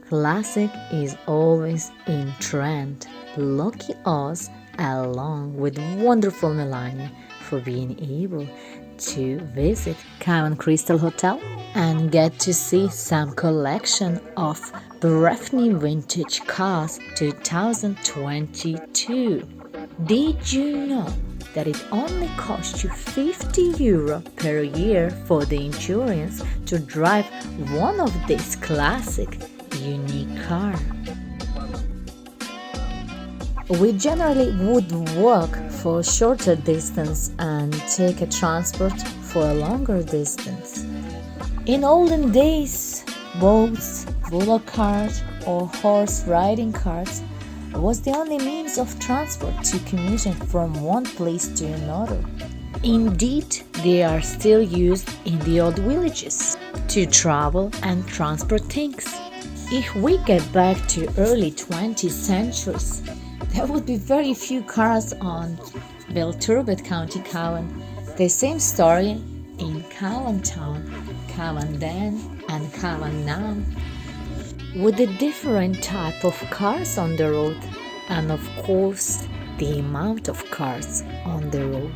Classic is always in trend. Lucky us, along with wonderful Melania, for being able to visit Cowan Crystal Hotel and get to see some collection of breathtaking vintage cars 2022. Did you know that it only costs you €50 per year for the insurance to drive one of these classic, unique cars? We generally would walk for a shorter distance and take a transport for a longer distance. In olden days, boats, bullock cart, or horse riding carts was the only means of transport to commuting from one place to another. Indeed, they are still used in the old villages to travel and transport things. If we get back to early 20th centuries, there would be very few cars on Belturbet County, Cowan. The same story in Cowan Town, Cowan then, and Cowan now, with a different type of cars on the road, and of course, the amount of cars on the road.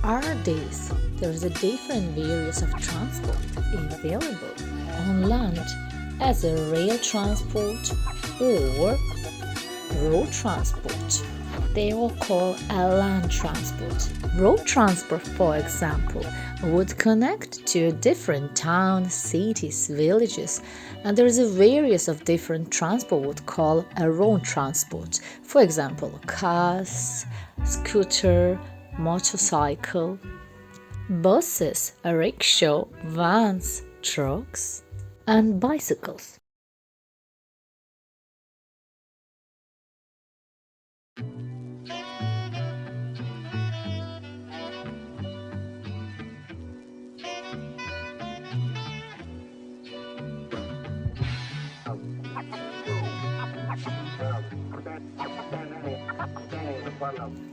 Nowadays, there is a different various of transport available on land as a rail transport or road transport. They all call a land transport. Road transport, for example, would connect to different towns, cities, villages, and there is a various of different transport would call a road transport. For example, cars, scooter, motorcycle, buses, a rickshaw, vans, trucks, and bicycles.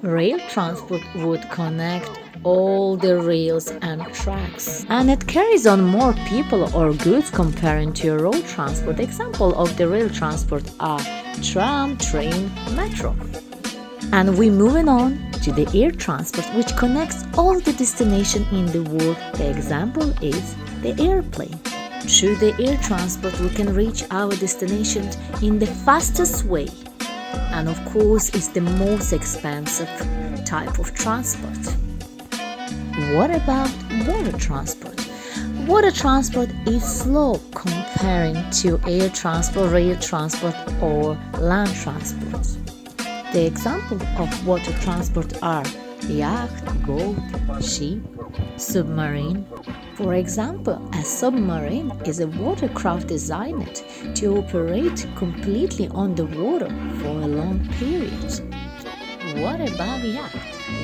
Rail transport would connect all the rails and tracks, and it carries on more people or goods comparing to road transport. Example of the rail transport are tram, train, metro. And we're moving on to the air transport, which connects all the destinations in the world. The example is the airplane. Through the air transport, we can reach our destinations in the fastest way. And of course, it's the most expensive type of transport. What about water transport? Water transport is slow comparing to air transport, rail transport, or land transport. The examples of water transport are yacht, boat, ship, submarine. For example, a submarine is a watercraft designed to operate completely on the water for a long period. What about yacht?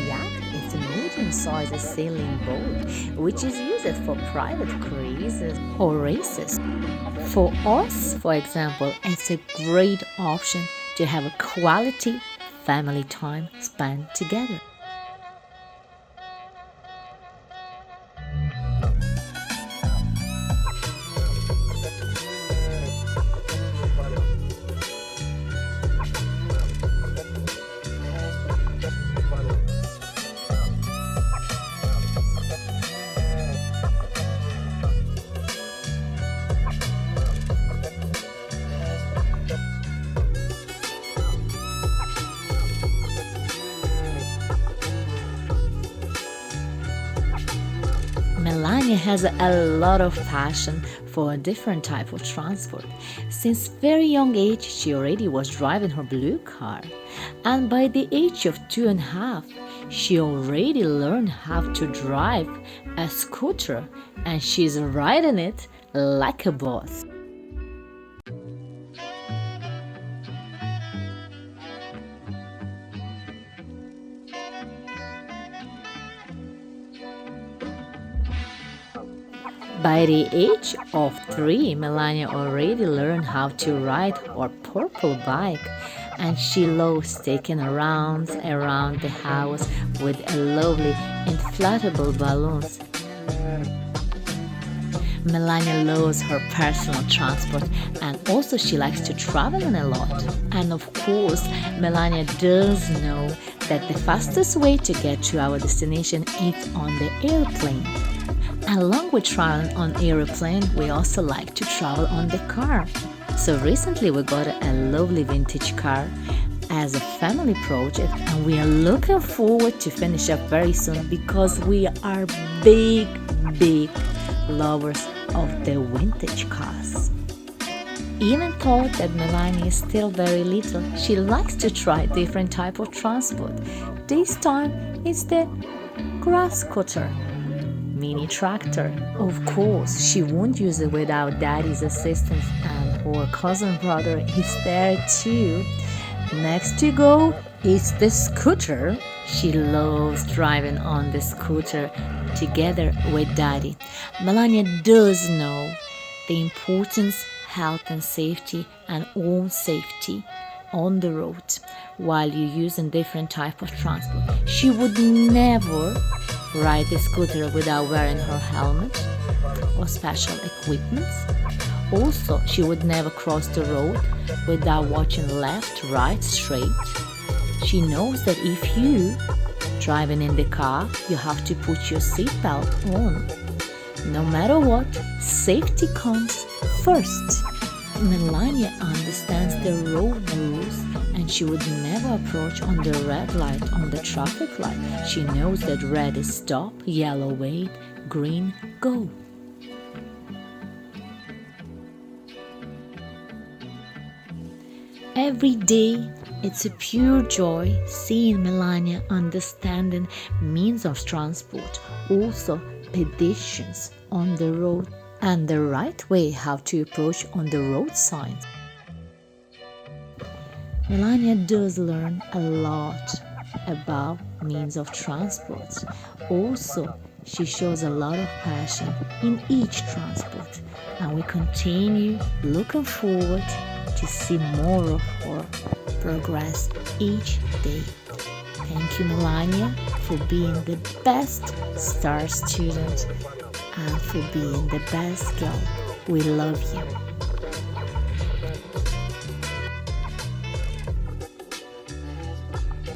Yacht is a medium-sized sailing boat which is used for private cruises or races. For us, for example, it's a great option to have a quality family time spent together. Melania has a lot of passion for a different type of transport. Since very young age, she already was driving her blue car. And by the age of 2.5, she already learned how to drive a scooter and she's riding it like a boss. By the age of 3, Melania already learned how to ride her purple bike, and she loves taking rounds around the house with a lovely inflatable balloons. Melania loves her personal transport, and also she likes to travel a lot. And of course, Melania does know that the fastest way to get to our destination is on the airplane. Along with traveling on airplane, we also like to travel on the car. So recently we got a lovely vintage car as a family project, and we are looking forward to finish up very soon because we are big lovers of the vintage cars. Even though that Melania is still very little, she likes to try different type of transport. This time it's the grass cutter, mini tractor. Of course, she won't use it without daddy's assistance, and her cousin brother is there too. Next to go is the scooter. She loves driving on the scooter together with daddy. Melania does know the importance health and safety and own safety on the road while you're using different type of transport. She would never ride the scooter without wearing her helmet or special equipment. Also, she would never cross the road without watching left, right, straight. She knows that if you driving in the car, you have to put your seatbelt on. No matter what, safety comes first. Melania understands the road rules, and she would never approach on the red light on the traffic light. She knows that red is stop, yellow wait, green go. Every day, it's a pure joy seeing Melania understanding means of transport, also pedestrians on the road, and the right way how to approach on the road signs. Melania does learn a lot about means of transport. Also, she shows a lot of passion in each transport, and we continue looking forward to see more of her progress each day. Thank you, Melania, for being the best star student and for being the best girl. We love you.